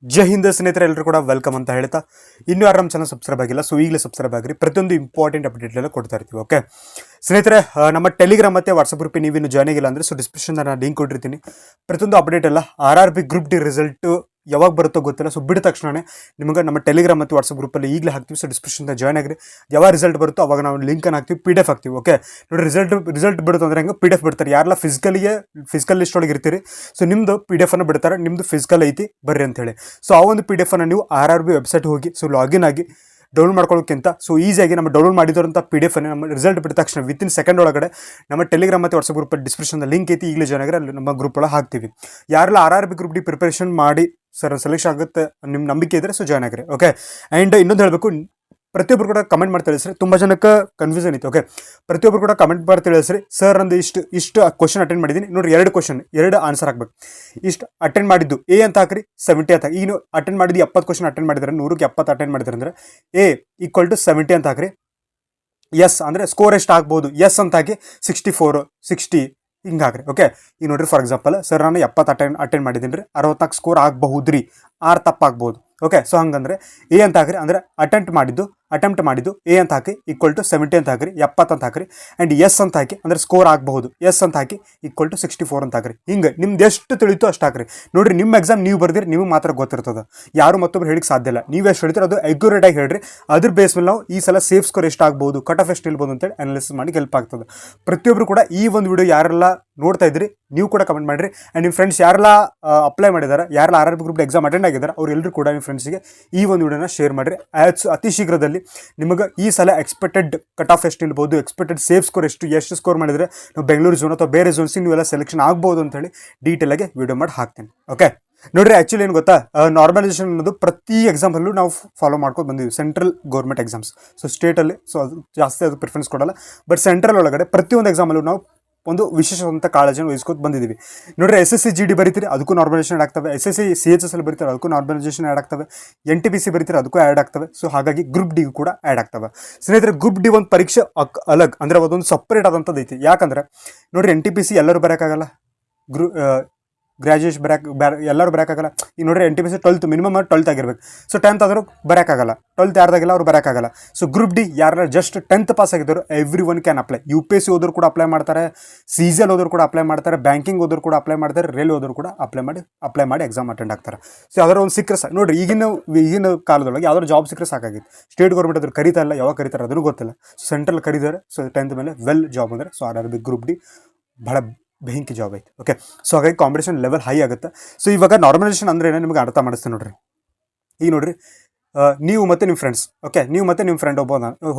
ಜೈ ಹಿಂದ್ ಸ್ನೇಹಿತರೆ, ಎಲ್ಲರೂ ಕೂಡ ವೆಲ್ಕಮ್ ಅಂತ ಹೇಳ್ತಾ ಇನ್ನೂ ಯಾರು ನಮ್ಮ ಚಾನಲ್ ಸಬ್ಸ್ಕ್ರೈಬ್ ಆಗಿಲ್ಲ, ಸೊ ಈಗಲೇ ಸಬ್ಸ್ಕ್ರೈಬ್ ಆಗಿರಿ. ಪ್ರತಿಯೊಂದು ಇಂಪಾರ್ಟೆಂಟ್ ಅಪ್ಡೇಟ್ ಎಲ್ಲ ಕೊಡ್ತಾ ಇರ್ತೀವಿ. ಓಕೆ ಸ್ನೇಹಿತರೆ, ನಮ್ಮ ಟೆಲಿಗ್ರಾಮ್ ಮತ್ತು ವಾಟ್ಸಪ್ ಗ್ರೂಪ್ ನೀವು ಇನ್ನೂ ಜಾಯ್ನ್ ಆಗಿಲ್ಲ ಅಂದರೆ ಸೊ ಡಿಸ್ಕ್ರಿಪ್ಷನ್ ನಾನು ಲಿಂಕ್ ಕೊಟ್ಟಿರ್ತೀನಿ. ಪ್ರತಿಯೊಂದು ಅಪ್ಡೇಟ್ ಎಲ್ಲ RRB ಗ್ರೂಪ್ ಡಿ ರಿಸಲ್ಟು ಯಾವಾಗ ಬರುತ್ತೋ ಗೊತ್ತಿಲ್ಲ. ಸೊ ಬಿಡಿದ ತಕ್ಷಣವೇ ನಿಮಗೆ ನಮ್ಮ ಟೆಲಿಗ್ರಾಮ್ ಮತ್ತು ವಾಟ್ಸಪ್ ಗ್ರೂಪಲ್ಲಿ ಈಗಲೇ ಹಾಕ್ತೀವಿ. ಸೊ ಡಿಸ್ಕ್ರಿಪ್ಷನ್ ಜಾಯ್ನ್ ಆಗಿರಿ. ಯಾವಾಗ ರಿಸಲ್ಟ್ ಬರುತ್ತೋ ಅವಾಗ ನಾವು ಲಿಂಕನ್ನು ಹಾಕ್ತೀವಿ, PDF ಹಾಕ್ತೀವಿ. ಓಕೆ ನೋಡಿ, ರಿಸಲ್ಟ್ ಬಿಡುತ್ತೆ ಅಂದರೆ ಹೆಂಗೆ PDF ಬಿಡ್ತಾರೆ. ಯಾರೆಲ್ಲ ಫಿಸಿಕಲ್ ಲಿಸ್ಟ್ ಒಳಗೆ ಇರ್ತೀರಿ, ಸೊ ನಿಮ್ಮದು PDF ಅನ್ನು ಬಿಡ್ತಾರೆ. ನಿಮ್ಮದು ಫಿಸಿಕಲ್ ಐತಿ ಬರ್ರಿ ಅಂತೇಳಿ. ಸೊ ಆ ಒಂದು PDF ಅನ್ನು ನೀವು RRB ವೆಬ್ಸೈಟ್ ಹೋಗಿ ಸೊ ಲಾಗಿನ್ ಆಗಿ ಡೌನ್ಲೋಡ್ ಮಾಡ್ಕೊಳ್ಳೋಕ್ಕಿಂತ ಸೊ ಈಸಿಯಾಗಿ ನಮ್ಮ ಡೌನ್ಲೋಡ್ ಮಾಡಿದಂಥ PDF ಅನ್ನು ನಮ್ಮ ರಿಸಲ್ಟ್ ಬಿಟ್ಟ ತಕ್ಷಣ ವಿತಿನ್ ಸೆಕೆಂಡ್ ಒಳಗಡೆ ನಮ್ಮ ಟೆಲಿಗ್ರಾಮ್ ಮತ್ತು ವಾಟ್ಸಪ್ ಗ್ರೂಪ್ ಡಿಸ್ಕ್ರಿಪ್ಷನ್ ಲಿಂಕ್ ಐತಿ, ಈಗಲೇ ಜಾಯ್ನ್ ಆಗಿರಿ. ಅಲ್ಲಿ ನಮ್ಮ ಗ್ರೂಪ್ ಒಳಗೆ ಹಾಕ್ತೀವಿ. ಯಾರೆಲ್ಲ RRB ಗ್ರೂಪ್ ಡಿ ಪ್ರಿಪರೇಷನ್ ಮಾಡಿ ಸರ್ ಸೆಲೆಕ್ಷನ್ ಆಗುತ್ತೆ ನಿಮ್ಮ ನಂಬಿಕೆ ಇದ್ದರೆ ಸೊ ಜಾಯ್ನ್ ಆಗಿರಿ. ಓಕೆ ಆ್ಯಂಡ್ ಇನ್ನೊಂದು ಹೇಳಬೇಕು, ಪ್ರತಿಯೊಬ್ಬರು ಕೂಡ ಕಮೆಂಟ್ ಮಾಡಿ ತಿಳಿಸ್ರಿ. ತುಂಬ ಜನಕ್ಕೆ ಕನ್ಫ್ಯೂಷನ್ ಇತ್ತು. ಓಕೆ ಪ್ರತಿಯೊಬ್ಬರು ಕೂಡ ಕಮೆಂಟ್ ಮಾಡಿ ತಿಳಿಸ್ರಿ. ಸರ್ ನಂದು ಇಷ್ಟು ಕ್ವಶನ್ ಅಟೆಂಡ್ ಮಾಡಿದ್ದೀನಿ ನೋಡಿರಿ, 2 ಆನ್ಸರ್ ಹಾಕ್ಬೇಕು. ಇಷ್ಟು ಅಟೆಂಡ್ ಮಾಡಿದ್ದು ಎ ಅಂತ ಹಾಕ್ರಿ, 70 ಅಂತ. ಈಗ ನೀವು ಅಟೆಂಡ್ ಮಾಡಿದ್ದು 70 ಕ್ವಶನ್ ಅಟೆಂಡ್ ಮಾಡಿದ್ರೆ 100ಕ್ಕೆ 70 ಅಟೆಂಡ್ ಮಾಡಿದ್ರೆ ಅಂದರೆ A = 70 ಅಂತ ಹಾಕ್ರಿ. ಎಸ್ ಅಂದರೆ ಸ್ಕೋರ್ ಎಷ್ಟು ಆಗ್ಬೋದು, ಎಸ್ ಅಂತ ಹಾಕಿ 64 60 ಹಿಂಗೆ ಹಾಕ್ರಿ. ಓಕೆ ಈಗ ನೋಡಿರಿ, ಫಾರ್ ಎಕ್ಸಾಂಪಲ್ ಸರ್ ನಾನು 70 ಅಟೆಂಡ್ ಮಾಡಿದ್ದೀನಿ ರೀ, 64 ಸ್ಕೋರ್ ಆಗಬಹುದು ರೀ, 6 ತಪ್ಪಾಗ್ಬೋದು. ಓಕೆ ಸೊ ಹಂಗಂದ್ರೆ A ಅಂತ ಹಾಕ್ರಿ, ಅಂದರೆ ಅಟೆಂಪ್ಟ್ ಮಾಡಿದ್ದು A ಅಂತ ಹಾಕಿ = 70 ಅಂತ ಹಾಕ್ರಿ, 70 ಅಂತ ಹಾಕ್ರಿ. ಆ್ಯಂಡ್ ಎಸ್ ಅಂತ ಹಾಕಿ ಅಂದರೆ ಸ್ಕೋರ್ ಆಗಬಹುದು, ಎಸ್ ಅಂತ ಹಾಕಿ = 64 ಅಂತ ಹಾಕ್ರಿ. ಹಿಂಗೆ ನಿಮ್ದು ಎಷ್ಟು ತಿಳಿತು ಅಷ್ಟು ಹಾಕ್ರಿ. ನೋಡಿರಿ, ನಿಮ್ಮ ಎಕ್ಸಾಮ್ ನೀವು ಬರ್ದಿರಿ, ನಿಮಗೆ ಮಾತ್ರ ಗೊತ್ತಿರ್ತದೆ, ಯಾರು ಮತ್ತೊಬ್ರು ಹೇಳಿಕ್ಕೆ ಸಾಧ್ಯ ಇಲ್ಲ. ನೀವು ಎಷ್ಟು ಹೇಳ್ತೀರೋ ಅದು ಅಕ್ಯುರೇಟ್ ಆಗಿ ಹೇಳ್ರಿ. ಅದ್ರ ಬೇಸ್ ಮೇಲೆ ನಾವು ಈ ಸಲ ಸೇಫ್ ಸ್ಕೋರ್ ಎಷ್ಟು ಆಗ್ಬೋದು, ಕಟ್ ಆಫ್ ಎಷ್ಟು ಇಲ್ಬೋದು ಅಂತೇಳಿ ಅನಾಲಿಸಿಸ್ ಮಾಡಿ ಹೆಲ್ಪ್ ಆಗ್ತದೆ. ಪ್ರತಿಯೊಬ್ಬರು ಕೂಡ ಈ ಒಂದು ವಿಡಿಯೋ ಯಾರೆಲ್ಲ ನೋಡ್ತಾ ಇದ್ರಿ ನೀವು ಕೂಡ ಕಮೆಂಟ್ ಮಾಡಿರಿ. ಆ್ಯಂಡ್ ನಿಮ್ಮ ಫ್ರೆಂಡ್ಸ್ ಯಾರೆಲ್ಲ ಅಪ್ಲೈ ಮಾಡಿದ್ದಾರೆ, ಯಾರೆಲ್ಲ RRB ಗ್ರೂಪ್ ಎಕ್ಸಾಮ್ ಅಟೆಂಡ್ ಆಗಿದ್ದಾರೆ ಅವರೆಲ್ಲರೂ ಕೂಡ ನಿಮ್ಮ ಫ್ರೆಂಡ್ಸಿಗೆ ಈ ಒಂದು ವಿಡಿಯೋನ ಶೇರ್ ಮಾಡಿರಿ. ಅತಿ ಶೀಘ್ರದಲ್ಲಿ ನಿಮಗೆ ಈ ಸಲ ಎಕ್ಸ್ಪೆಕ್ಟೆಡ್ ಕಟ್ ಆಫ್ ಎಷ್ಟು ಇಲ್ಬೋದು, ಎಕ್ಸ್ಪೆಕ್ಟೆಡ್ ಸೇಫ್ ಸ್ಕೋರ್ ಎಷ್ಟು ಸ್ಕೋರ್ ಮಾಡಿದರೆ ನಾವು ಬೆಂಗಳೂರು ಝೋನ್ ಅಥವಾ ಬೇರೆ ಝೋನ್ಸಿಗೆ ನೀವೆಲ್ಲ ಸೆಲೆಕ್ಷನ್ ಆಗ್ಬೋದು ಅಂತೇಳಿ ಡೀಟೇಲಾಗಿ ವಿಡಿಯೋ ಮಾಡಿ ಹಾಕ್ತೀನಿ. ಓಕೆ ನೋಡಿರಿ, ಆ್ಯಕ್ಚುಲಿ ಏನು ಗೊತ್ತಾ, ನಾರ್ಮಲೈಸೇಷನ್ ಅನ್ನೋದು ಪ್ರತಿ ಎಕ್ಸಾಂಪಲ್ಲೂ ನಾವು ಫಾಲೋ ಮಾಡ್ಕೊಂಡು ಬಂದಿದ್ದೀವಿ. ಸೆಂಟ್ರಲ್ ಗೌರ್ಮೆಂಟ್ ಎಕ್ಸಾಮ್ಸ್, ಸೊ ಸ್ಟೇಟಲ್ಲಿ ಸೊ ಅದು ಜಾಸ್ತಿ ಅದು ಪ್ರಿಫರೆನ್ಸ್ ಕೊಡಲ್ಲ. ಬಟ್ ಸೆಂಟ್ರಲ್ ಒಳಗಡೆ ಪ್ರತಿಯೊಂದು ಎಕ್ಸಾಮಲ್ಲೂ ನಾವು ಒಂದು ವಿಶೇಷವಾದಂಥ ಕಾಳಜಿಯನ್ನು ವಹಿಸ್ಕೊತ ಬಂದಿದ್ದೀವಿ. ನೋಡ್ರಿ, SSC GD ಬರೀತೀರಿ, ಅದಕ್ಕೂ ನಾರ್ಮಲೈಸೇಷನ್ ಆ್ಯಡ್ ಆಗ್ತವೆ. SSC CHSL ಬರೀತಾರೆ, ಅದಕ್ಕೂ ನಾರ್ಮಲೈಸೇಷನ್ ಆ್ಯಡ್ ಆಗ್ತವೆ. NTPC ಬರೀತಾರೆ, ಅದಕ್ಕೂ ಆ್ಯಡ್ ಆಗ್ತವೆ. ಸೊ ಹಾಗಾಗಿ ಗ್ರೂಪ್ ಡಿ ಕೂಡ ಆ್ಯಡ್ ಆಗ್ತವೆ. ಸ್ನೇಹಿತರೆ, ಗ್ರೂಪ್ ಡಿ ಒಂದು ಪರೀಕ್ಷೆ ಅಲಗ್ ಅಂದರೆ ಅದೊಂದು ಸಪ್ರೇಟ್ ಆದಂಥದ್ದು ಐತಿ. ಯಾಕಂದರೆ ನೋಡಿರಿ, NTPC ಎಲ್ಲರೂ ಬರೋಕ್ಕಾಗಲ್ಲ, ಗ್ರ್ಯಾಜುಯೇಷನ್ ಎಲ್ಲರೂ ಬರೋಕ್ಕಾಗಲ್ಲ. ಈಗ ನೋಡಿರಿ, NTPC 12th ಮಿನಿಮಮ್ 12th ಆಗಿರ್ಬೇಕು. ಸೊ 10th ಆದರೂ ಬರೋಕ್ಕಾಗಲ್ಲ, 12th ಯಾರ್ದಾಗಿಲ್ಲ ಅವ್ರು ಬರೋಕ್ಕಾಗಲ್ಲ. ಸೊ ಗ್ರೂಪ್ ಡಿ ಯಾರು ಜಸ್ಟ್ 10th ಪಾಸ್ ಆಗಿದ್ದರು every one can apply. UPSC ಹೋದ್ರು ಕೂಡ ಅಪ್ಲೈ ಮಾಡ್ತಾರೆ, CGL ಹೋದ್ರು ಕೂಡ ಅಪ್ಲೈ ಮಾಡ್ತಾರೆ, ಬ್ಯಾಂಕಿಂಗ್ ಹೋದ್ರು ಕೂಡ ಅಪ್ಲೈ ಮಾಡ್ತಾರೆ, ರೈಲ್ವೆ ಹೋದ್ರು ಕೂಡ ಅಪ್ಲೈ ಮಾಡಿ ಎಕ್ಸಾಮ್ ಅಟೆಂಡ್ ಆಗ್ತಾರೆ. ಸೊ ಯಾವ್ದಾದ್ರು ಒಂದು ಸಿಕ್ಕರೆ ಸಾಕು. ನೋಡಿರಿ, ಈಗಿನ ಕಾಲದೊಳಗೆ ಯಾವ್ದಾದ್ರು ಜಾಬ್ ಸಿಕ್ಕರೆ ಸಾಕಾಗಿತ್ತು. ಸ್ಟೇಟ್ ಗೌರ್ಮೆಂಟ್ ಅದ್ರ ಕರೀತಾ ಇಲ್ಲ, ಯಾವಾಗ ಕರೀತಾರೆ ಅದನ್ನು ಗೊತ್ತಿಲ್ಲ. ಸೊ ಸೆಂಟ್ರಲ್ ಕರೀತಾರೆ. ಸೊ 10th ಮೇಲೆ ವೆಲ್ ಜಾಬ್ ಅಂದರೆ ಸೊ RRB ಗ್ರೂಪ್ ಡಿ ಭಾಳ ಬೆಂಕಿ ಜಾಬ್ ಐತೆ. ಓಕೆ ಸೊ ಹಾಗಾಗಿ ಕಾಂಪಿಟೇಷನ್ ಲೆವೆಲ್ ಹೈ ಆಗುತ್ತೆ. ಸೊ ಇವಾಗ ನಾರ್ಮಲೈಸೇಷನ್ ಅಂದರೆ ಏನೋ ನಿಮಗೆ ಅರ್ಥ ಮಾಡಿಸ್ತೇನೆ ನೋಡ್ರಿ. ಈಗ ನೋಡ್ರಿ, ನೀವು ಮತ್ತು ನಿಮ್ಮ ಫ್ರೆಂಡ್ಸ್, ಓಕೆ ನೀವು ಮತ್ತು ನಿಮ್ಮ ಫ್ರೆಂಡ್ ಒಬ್ಬ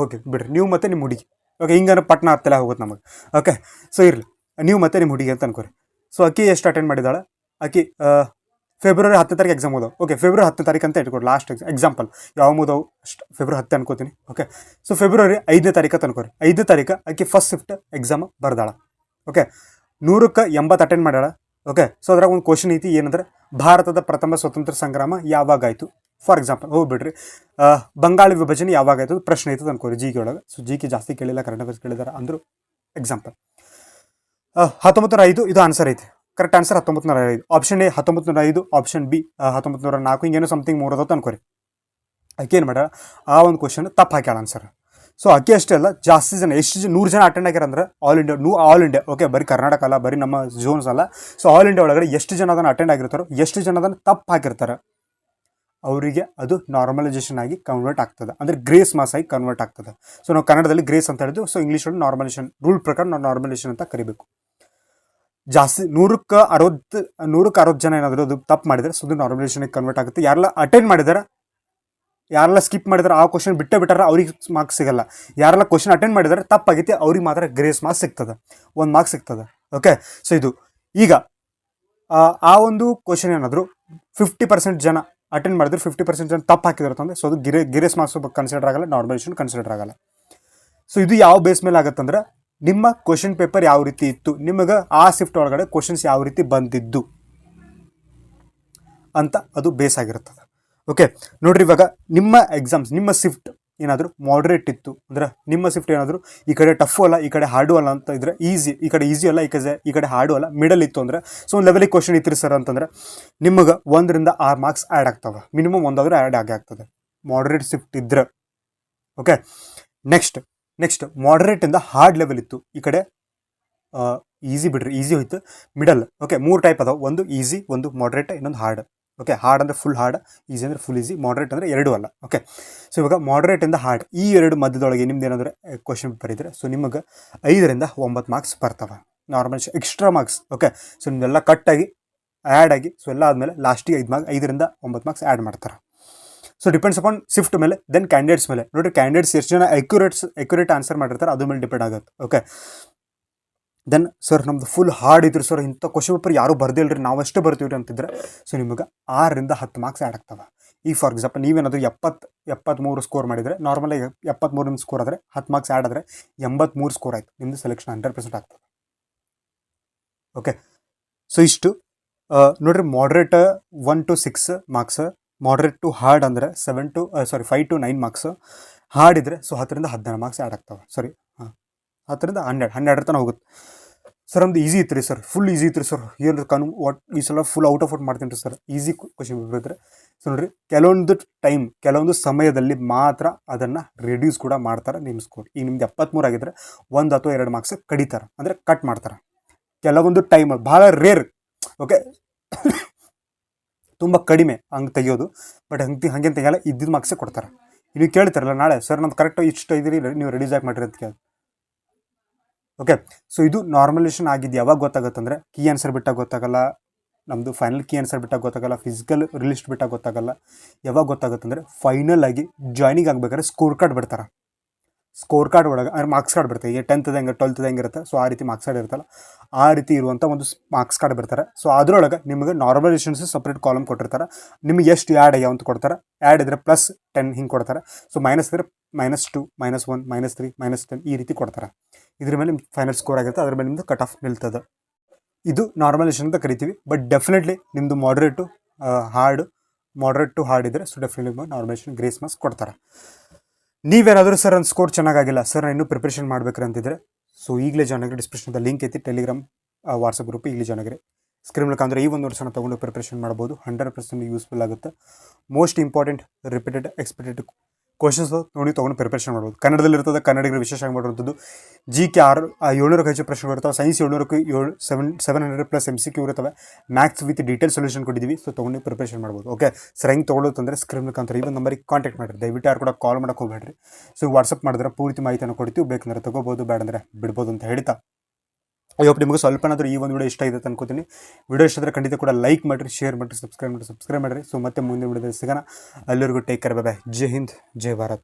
ಓಕೆ ಬಿಡ್ರಿ, ನೀವು ಮತ್ತು ನಿಮ್ಮ ಹುಡುಗಿ, ಓಕೆ ಹಿಂಗಾರ ಪಟ್ನ ಹತ್ತೆಲ್ಲ ಹೋಗುತ್ತೆ ನಮಗೆ. ಓಕೆ ಸೊ ಇರಲಿ, ನೀವು ಮತ್ತು ನಿಮ್ಮ ಹುಡುಗಿ ಅಂತ ಅನ್ಕೋರಿ. ಸೊ ಆಕಿ ಎಷ್ಟು ಅಟೆಂಡ್ ಮಾಡಿದಾಳೆ, ಆಕಿ ಫೆಬ್ರವರಿ 10ನೇ ತಾರೀಕು ಎಕ್ಸಾಮ್ ಓದೋ. ಓಕೆ ಫೆಬ್ರವರಿ 10ನೇ ತಾರೀಕು ಅಂತ ಇಟ್ಕೊಡಿ, ಲಾಸ್ಟ್ ಎಕ್ಸಾಂಪಲ್ ಯಾವ ಓದೋವು ಫೆಬ್ರವರಿ 10 ಅನ್ಕೋತೀನಿ. ಓಕೆ ಸೊ ಫೆಬ್ರವರಿ 5ನೇ ತಾರೀಕು ಅಂತ ಅನ್ಕೋರಿ. 5ನೇ ತಾರೀಕು ಆಕಿ ಫಸ್ಟ್ ಶಿಫ್ಟ್ ಎಕ್ಸಾಮ್ ಬರ್ದಾಳ. ಓಕೆ 100ಕ್ಕೆ 80 ಅಟೆಂಡ್ ಮಾಡ್ಯಾಳ. ಓಕೆ ಸೊ ಅದ್ರಾಗ ಒಂದು ಕ್ವಶನ್ ಐತಿ, ಏನಂದ್ರೆ ಭಾರತದ ಪ್ರಥಮ ಸ್ವತಂತ್ರ ಸಂಗ್ರಾಮ ಯಾವಾಗ ಆಯಿತು. ಫಾರ್ ಎಕ್ಸಾಂಪಲ್ ಹೋಗ್ಬಿಡ್ರಿ, ಬಂಗಾಳ ವಿಭಜನೆ ಯಾವಾಗ ಆಯಿತು ಪ್ರಶ್ನೆ ಐತದ ಅನ್ಕೋರಿ GK ಒಳಗೆ. ಸೊ GK ಜಾಸ್ತಿ ಕೇಳಿಲ್ಲ, ಕರೆಂಟ್ ಅಫೇರ್ಸ್ ಕೇಳಿದಾರೆ ಅಂದರು. ಎಕ್ಸಾಂಪಲ್ 1905 ಇದು ಆನ್ಸರ್ ಐತಿ. Correct answer 1905. Option A 1905, option B 1904, ಹಿಂಗೇನೋ ಸಮಥಿಂಗ್ 3 ಅನ್ಕೋರಿ. ಆಕೆ ಏನು ಮಾಡ್ಯಾಳ, ಆ ಒಂದು ಕ್ವಶನ್ ತಪ್ಪು ಹಾಕ್ಯಾಳ ಆನ್ಸರ್. ಸೊ ಆಕೆ ಅಷ್ಟೇ ಅಲ್ಲ, ಜಾಸ್ತಿ ಜನ, ಎಷ್ಟು 100 ಜನ ಅಟೆಂಡ್ ಆಗ್ಯಾರ ಅಂದ್ರೆ ಆಲ್ ಇಂಡಿಯಾ. ಓಕೆ ಬರೀ ಕರ್ನಾಟಕ ಅಲ್ಲ, ಬರೀ ನಮ್ಮ ಝೋನ್ಸ್ ಅಲ್ಲ. ಸೊ ಆಲ್ ಇಂಡಿಯಾ ಒಳಗಡೆ ಎಷ್ಟು ಜನ ಅದನ್ನು ಅಟೆಂಡ್ ಆಗಿರ್ತಾರೋ, ಎಷ್ಟು ಜನ ಅದನ್ನು ತಪ್ಪು ಹಾಕಿರ್ತಾರೆ, ಅವರಿಗೆ ಅದು ನಾರ್ಮಲೈಸೇಷನ್ ಆಗಿ ಕನ್ವರ್ಟ್ ಆಗ್ತದೆ, ಅಂದರೆ ಗ್ರೇಸ್ ಮಾಸ್ ಆಗಿ ಕನ್ವರ್ಟ್ ಆಗ್ತದೆ. ಸೊ ನಾವು ಕನ್ನಡದಲ್ಲಿ ಗ್ರೇಸ್ ಅಂತ ಹೇಳಿದ್ವಿ. ಸೊ ಇಂಗ್ಲೀಷಲ್ಲಿ ನಾರ್ಮಲೈಸೇಷನ್ ರೂಲ್ ಪ್ರಕಾರ ನಾವು ನಾರ್ಮಲೈಸೇಷನ್ ಅಂತ ಕರಿಬೇಕು. ಜಾಸ್ತಿ 100ಕ್ಕೆ 60 ಜನ ಏನಾದರೂ ಅದು ತಪ್ಪು ಮಾಡಿದರೆ ಸೊ ಅದು ನಾರ್ಮಲೈಸೇಷನ್ಗೆ ಕನ್ವರ್ಟ್ ಆಗುತ್ತೆ. ಯಾರೆಲ್ಲ ಅಟೆಂಡ್ ಮಾಡಿದ್ದಾರೆ, ಯಾರೆಲ್ಲ ಸ್ಕಿಪ್ ಮಾಡಿದಾರೆ, ಆ ಕ್ವಶನ್ ಬಿಟ್ಟಾರೆ ಅವ್ರಿಗೆ ಮಾರ್ಕ್ಸ್ ಸಿಗಲ್ಲ. ಯಾರೆಲ್ಲ ಕ್ವಶನ್ ಅಟೆಂಡ್ ಮಾಡಿದ್ದಾರೆ ತಪ್ಪಾಗೈತಿ ಅವ್ರಿಗೆ ಮಾತ್ರ ಗ್ರೇಸ್ ಮಾರ್ಕ್ಸ್ ಸಿಗ್ತದೆ, 1 ಮಾರ್ಕ್ಸ್ ಸಿಗ್ತದೆ. ಓಕೆ ಸೊ ಇದು ಈಗ ಆ ಒಂದು ಕ್ವಶನ್ ಏನಾದರೂ 50% ಜನ ಅಟೆಂಡ್ ಮಾಡಿದ್ರೆ 50% ಜನ ತಪ್ಪು ಹಾಕಿದಾರೆ ಅಂತಂದರೆ ಸೊ ಅದು ಗ್ರೇಸ್ ಮಾರ್ಕ್ಸ್ ಕನ್ಸಿಡರ್ ಆಗಲ್ಲ, ನಾರ್ಮಲೈಸೇಷನ್ ಕನ್ಸಿಡರ್ ಆಗಲ್ಲ. ಸೊ ಇದು ಯಾವ ಬೇಸ್ ಮೇಲೆ ಆಗುತ್ತಂದ್ರೆ ನಿಮ್ಮ ಕ್ವಶನ್ ಪೇಪರ್ ಯಾವ ರೀತಿ ಇತ್ತು, ನಿಮಗೆ ಆ ಶಿಫ್ಟ್ ಒಳಗಡೆ ಕ್ವಶನ್ಸ್ ಯಾವ ರೀತಿ ಬಂದಿದ್ದು ಅಂತ ಅದು ಬೇಸ್ ಆಗಿರ್ತದೆ. ಓಕೆ ನೋಡ್ರಿ, ಇವಾಗ ನಿಮ್ಮ ಎಕ್ಸಾಮ್ಸ್ ನಿಮ್ಮ ಶಿಫ್ಟ್ ಏನಾದರೂ ಮಾಡ್ರೇಟ್ ಇತ್ತು ಅಂದರೆ ನಿಮ್ಮ ಶಿಫ್ಟ್ ಏನಾದರೂ ಈ ಕಡೆ ಟಫು ಅಲ್ಲ ಈ ಕಡೆ ಹಾರ್ಡು ಅಲ್ಲ ಅಂತ ಇದ್ರೆ ಈಸಿ, ಈ ಕಡೆ ಈಸಿ ಅಲ್ಲ ಈ ಕಡೆ ಹಾರ್ಡು ಅಲ್ಲ ಮಿಡಲ್ ಇತ್ತು ಅಂದರೆ ಸೊ ಒಂದು ಲೆವೆಲಿಗೆ ಕ್ವಶನ್ ಇತ್ತು ಸರ್ ಅಂತಂದರೆ ನಿಮಗೆ 1 ರಿಂದ 6 ಮಾರ್ಕ್ಸ್ ಆ್ಯಡ್ ಆಗ್ತವೆ, ಮಿನಿಮಮ್ ಒಂದಾದರೂ ಆ್ಯಡ್ ಆಗೇ ಆಗ್ತದೆ ಮಾಡ್ರೇಟ್ ಶಿಫ್ಟ್ ಇದ್ರೆ. ಓಕೆ, ನೆಕ್ಸ್ಟ್ ಮಾಡ್ರೇಟಿಂದ ಹಾರ್ಡ್ ಲೆವೆಲ್ ಇತ್ತು, ಈ ಕಡೆ ಈಸಿ ಬಿಡ್ರಿ, ಈಸಿ ಹೋಯ್ತು, ಮಿಡಲ್. ಓಕೆ, 3 ಟೈಪ್ ಅದಾವೆ, ಒಂದು ಈಸಿ, ಒಂದು ಮಾಡ್ರೇಟ್, ಇನ್ನೊಂದು ಹಾರ್ಡ್. ಓಕೆ, ಹಾರ್ಡ್ ಅಂದರೆ ಫುಲ್ ಹಾರ್ಡ್, ಈಸಿ ಅಂದರೆ ಫುಲ್ ಈಸಿ, ಮಾಡ್ರೇಟ್ ಅಂದರೆ ಎರಡೂ ಅಲ್ಲ. ಓಕೆ, ಸೊ ಇವಾಗ ಮಾಡ್ರೇಟಿಂದ ಹಾರ್ಡ್ ಈ ಎರಡು ಮಧ್ಯದೊಳಗೆ ನಿಮ್ದು ಏನಾದರೂ ಕ್ವಶನ್ ಬರೀದ್ರೆ ಸೊ ನಿಮಗೆ 5 ರಿಂದ 9 ಮಾರ್ಕ್ಸ್ ಬರ್ತವೆ normal extra marks. Okay, so ನಿಮ್ದೆಲ್ಲ ಕಟ್ಟಾಗಿ ಆ್ಯಡ್ ಆಗಿ ಸೊ ಎಲ್ಲ ಆದಮೇಲೆ ಲಾಸ್ಟಿಗೆ 5 ರಿಂದ 9 ಮಾರ್ಕ್ಸ್ ಆ್ಯಡ್ ಮಾಡ್ತಾರೆ. ಸೊ ಡಿಪೆಂಡ್ಸ್ ಅಪಾನ್ ಶಿಫ್ಟ್ ಮೇಲೆ, ದೆನ್ ಕ್ಯಾಂಡಿಡೇಟ್ಸ್ ಮೇಲೆ. ನೋಡಿರಿ ಕ್ಯಾಂಡಿಡೇಟ್ಸ್ ಎಷ್ಟು ಜನ ಅಕ್ಯುರೇಟ್ ಆನ್ಸರ್ ಮಾಡಿರ್ತಾರೆ ಅದ್ರ ಮೇಲೆ ಡಿಪೆಂಡ್ ಆಗುತ್ತೆ. ಓಕೆ, ದೆನ್ ಸರ್ ನಮ್ದು ಫುಲ್ ಹಾರ್ಡ್ ಇದ್ರು ಸರ್, ಇಂಥ ಕ್ವಶನ್ ಪೇಪರ್ ಯಾರೂ ಬರ್ದಿಲ್ರಿ ನಾವಷ್ಟೇ ಬರ್ತೀವಿ ಅಂತಿದ್ರೆ ಸೊ ನಿಮಗೆ 6 ರಿಂದ 10 ಮಾರ್ಕ್ಸ್ ಆ್ಯಡ್ ಆಗ್ತವೆ. ಈಗ ಫಾರ್ ಎಕ್ಸಾಂಪಲ್ ನೀವೇನಾದರೂ 73 ಸ್ಕೋರ್ ಮಾಡಿದರೆ, ನಾರ್ಮಲಾಗಿ 73 ನಿಮ್ಮ ಸ್ಕೋರ್ ಆದರೆ 10 ಮಾರ್ಕ್ಸ್ ಆ್ಯಡ್ ಆದರೆ 83 ಸ್ಕೋರ್ ಆಯಿತು, ನಿಮ್ಮದು ಸೆಲೆಕ್ಷನ್ 100% ಆಗ್ತದೆ. ಓಕೆ, ಸೊ ಇಷ್ಟು ನೋಡಿರಿ moderate 1 to 6 marks, moderate to hard ಅಂದರೆ 5 to 9 ಮಾರ್ಕ್ಸ್, ಹಾರ್ಡ್ ಇದ್ದರೆ ಸೊ 10 ರಿಂದ 12 ಮಾರ್ಕ್ಸ್ ಆ್ಯಡ್ ಆಗ್ತವೆ. 10 ರಿಂದ 12 ತನಕ ಹೋಗುತ್ತೆ. ಸರ್ ನಮ್ದು ಈಸಿ ಇತ್ತು ರೀ ಸರ್, ಫುಲ್ ಈಸಿ ಇತ್ತು ರೀ ಸರ್, ಏನು ಈ ಸಲ ಫುಲ್ ಔಟ್ ಆಫ್ ಔಟ್ ಮಾಡ್ತೀನಿ ರೀ ಸರ್, ಈಸಿ ಕ್ವಶನ್ ಇದ್ರೆ ಸೊ ನೋಡಿರಿ ಕೆಲವೊಂದು ಸಮಯದಲ್ಲಿ ಮಾತ್ರ ಅದನ್ನು ರಿಡ್ಯೂಸ್ ಕೂಡ ಮಾಡ್ತಾರೆ ನಿಮ್ಮ ಸ್ಕೋರ್. ಈಗ ನಿಮ್ದು 73 ಆಗಿದ್ರೆ 1 ಅಥವಾ 2 ಮಾರ್ಕ್ಸ್ ಕಡಿತಾರೆ, ಅಂದರೆ ಕಟ್ ಮಾಡ್ತಾರೆ. ಕೆಲವೊಂದು ಟೈಮ್ ಭಾಳ ರೇರ್. ಓಕೆ, ತುಂಬ ಕಡಿಮೆ ಹಂಗೆ ತೆಗಿಯೋದು, ಬಟ್ ಹಂಗೇನು ತೆಗಿಯಲ್ಲ, ಇದ್ದಿದ್ದು ಮಾರ್ಕ್ಸೇ ಕೊಡ್ತಾರೆ. ನೀವು ಕೇಳ್ತಾರಲ್ಲ ನಾಳೆ ಸರ್ ನಮ್ದು ಕರೆಕ್ಟ್ ಇಷ್ಟು ಇದ್ರಿ ನೀವು ರಿಡ್ಯೂಸ್ ಆಗಿ ಮಾಡಿರಿ ಅಂತ ಕೇಳಿ. ಓಕೆ, ಸೊ ಇದು ನಾರ್ಮಲೈಸೇಷನ್ ಆಗಿದ್ದು ಯಾವಾಗ ಗೊತ್ತಾಗುತ್ತೆ ಅಂದರೆ ಕೀ ಆನ್ಸರ್ ಬಿಟ್ಟಾಗ ಗೊತ್ತಾಗಲ್ಲ, ನಮ್ಮದು ಫೈನಲ್ ಕೀ ಆನ್ಸರ್ ಬಿಟ್ಟಾಗ ಗೊತ್ತಾಗಲ್ಲ, ಫಿಸಿಕಲ್ ರಿಲಿಸ್ಟ್ ಬಿಟ್ಟಾಗ ಗೊತ್ತಾಗಲ್ಲ. ಯಾವಾಗ ಗೊತ್ತಾಗುತ್ತೆ ಅಂದರೆ ಫೈನಲ್ ಆಗಿ ಜಾಯ್ನಿಂಗ್ ಆಗಬೇಕಾದ್ರೆ ಸ್ಕೋರ್ ಕಾರ್ಡ್ ಬಿಡ್ತಾರೆ. ಸ್ಕೋರ್ ಕಾರ್ಡ್ ಒಳಗೆ ಅಂದರೆ ಮಾರ್ಕ್ಸ್ ಕಾರ್ಡ್ ಬರ್ತದೆ. ಈಗ 10th ಹೆಂಗೆ 12th ಹೆಂಗೆ ಇರುತ್ತೆ ಸೊ ಆ ರೀತಿ ಮಾರ್ಕ್ಸ್ ಕಾರ್ಡ್ ಇರುತ್ತಲ್ಲ, ಆ ರೀತಿ ಇರುವಂಥ ಒಂದು ಮಾರ್ಕ್ಸ್ ಕಾರ್ಡ್ ಬರ್ತಾರೆ. ಸೊ ಅದರೊಳಗೆ ನಿಮಗೆ ನಾರ್ಮಲೈಸೇಷನ್ಸ್ ಸಪ್ರೇಟ್ ಕಾಲಮ್ ಕೊಟ್ಟಿರ್ತಾರೆ, ನಿಮಗೆ ಎಷ್ಟು ಆ್ಯಡ್ ಆಗ್ಯಾವ ಅಂತ ಕೊಡ್ತಾರೆ. ಆ್ಯಡ್ ಇದ್ದರೆ +10 ಹಿಂಗೆ ಕೊಡ್ತಾರೆ, ಸೊ ಮೈನಸ್ ಇದ್ದರೆ -2 -1 -3 -10 ಈ ರೀತಿ ಕೊಡ್ತಾರೆ. ಇದ್ರ ಮೇಲೆ ನಿಮ್ಗೆ ಫೈನಲ್ ಸ್ಕೋರ್ ಆಗಿರುತ್ತೆ, ಅದ್ರ ಮೇಲೆ ನಿಮ್ಮದು ಕಟ್ ಆಫ್ ನಿಲ್ತದೆ. ಇದು ನಾರ್ಮಲೈಸೇಷನ್ ಅಂತ ಕರಿತೀವಿ. ಬಟ್ ಡೆಫಿನೆಟ್ಲಿ ನಿಮ್ಮದು ಮಾಡ್ರೇಟ್ ಟು ಹಾರ್ಡ್ ಇದ್ದರೆ so definitely normalisation grace marks ಕೊಡ್ತಾರೆ. ನೀವೇನಾದರೂ ಸರ್ ನನ್ನ ಸ್ಕೋರ್ ಚೆನ್ನಾಗಿಲ್ಲ ಸರ್ ನಾನು ಇನ್ನೂ ಪ್ರಿಪ್ರೇಷನ್ ಮಾಡ್ಬೇಕ್ರಿ ಅಂತಿದ್ರೆ ಸೊ ಈಗಲೇ ಜಾಯ್ನ್ ಆಗಿರಿ. ಡಿಸ್ಕ್ರಿಪ್ಷನ್ದ ಲಿಂಕ್ ಐತಿ, ಟೆಲಿಗ್ರಾಮ್ ವಾಟ್ಸಪ್ ಗ್ರೂಪ್, ಈಗಲೇ ಜಾಯ್ನ್ ಆಗಿರಿ. ಸ್ಕ್ರೀನ್ ಮೂಲಕ ಅಂದರೆ ಈ ಒಂದು ವರ್ಷನ ತೊಗೊಂಡು ಪ್ರಿಪ್ರೇಷನ್ ಮಾಡ್ಬೋದು, 100% ಯೂಸ್ಫುಲ್ ಆಗುತ್ತೆ. Most important repeated expected questions ತೊಗೊಂಡು ಪ್ರಿಪ್ರೇಷನ್ ಮಾಡ್ಬೋದು. ಕನ್ನಡದಲ್ಲಿ ಇರ್ತದೆ, ಕನ್ನಡಿಗರು ವಿಶೇಷ ಆಗಿ ಮಾಡಿರುವಂಥದ್ದು. GK 700ಕ್ಕೆ ಹೆಚ್ಚು ಪ್ರಶ್ನೆಗಳು ಇರ್ತವೆ, ಸೈನ್ಸ್ 700ಕ್ಕೆ 700+ MCQ ಇರ್ತವೆ, ಮ್ಯಾಥ್ಸ್ ವಿತ್ ಡೀಟೇಲ್ ಸೊಲ್ಯೂಷನ್ ಕೊಟ್ಟಿದ್ದೀವಿ. ಸೊ ತೊಗೊಂಡು ಪ್ರಿಪ್ರೇಷನ್ ಮಾಡ್ಬೋದು. ಓಕೆ ಸರ್, ಹೆಂಗೆ ತೊಗೊಳ್ಳೋದಂದರೆ ಸ್ಕ್ರೀನ್ ಮುಖಾಂತರ ಈ ಒಂದು ನಂಬರಿಗೆ ಕಾಂಟ್ಯಾಕ್ಟ್ ಮಾಡಿರಿ. ದಯವಿಟ್ಟು ಯಾರು ಕೂಡ ಕಾಲ್ ಮಾಡೋಕೆ ಹೋಗಬೇಡ್ರಿ. ಸೊ ವಾಟ್ಸಪ್ ಮಾಡಿದ್ರೆ ಪೂರ್ತಿ ಮಾಹಿತಿಯನ್ನು ಕೊಡ್ತೀವಿ, ಬೇಕಂದ್ರೆ ತೊಗೋಬೋದು, ಬೇಡಂದರೆ ಬಿಡ್ಬೋದು ಅಂತ ಹೇಳ್ತಾ ಐ ಹೋಪ್ ನಿಮಗೆ ಸ್ವಲ್ಪನಾದರೂ ಈ ಒಂದು ವಿಡಿಯೋ ಇಷ್ಟ ಇದೆ ಅನ್ಕೋತೀನಿ. ವಿಡಿಯೋ ಇಷ್ಟ ಆದರೆ ಖಂಡಿತ ಕೂಡ ಲೈಕ್ ಮಾಡಿರಿ, ಶೇರ್ ಮಾಡಿರಿ, ಸಬ್ಸ್ಕ್ರೈಬ್ ಮಾಡಿರಿ. ಸೊ ಮತ್ತೆ ಮುಂದಿನ ವಿಡಿಯೋದಲ್ಲಿ ಸಿಗೋಣ. ಅಲ್ಲಿವರೆಗೂ ಟೇಕ್ ಕೇರ್, ಬೈ ಬೈ. ಜೈ ಹಿಂದ್, ಜೈ ಭಾರತ್.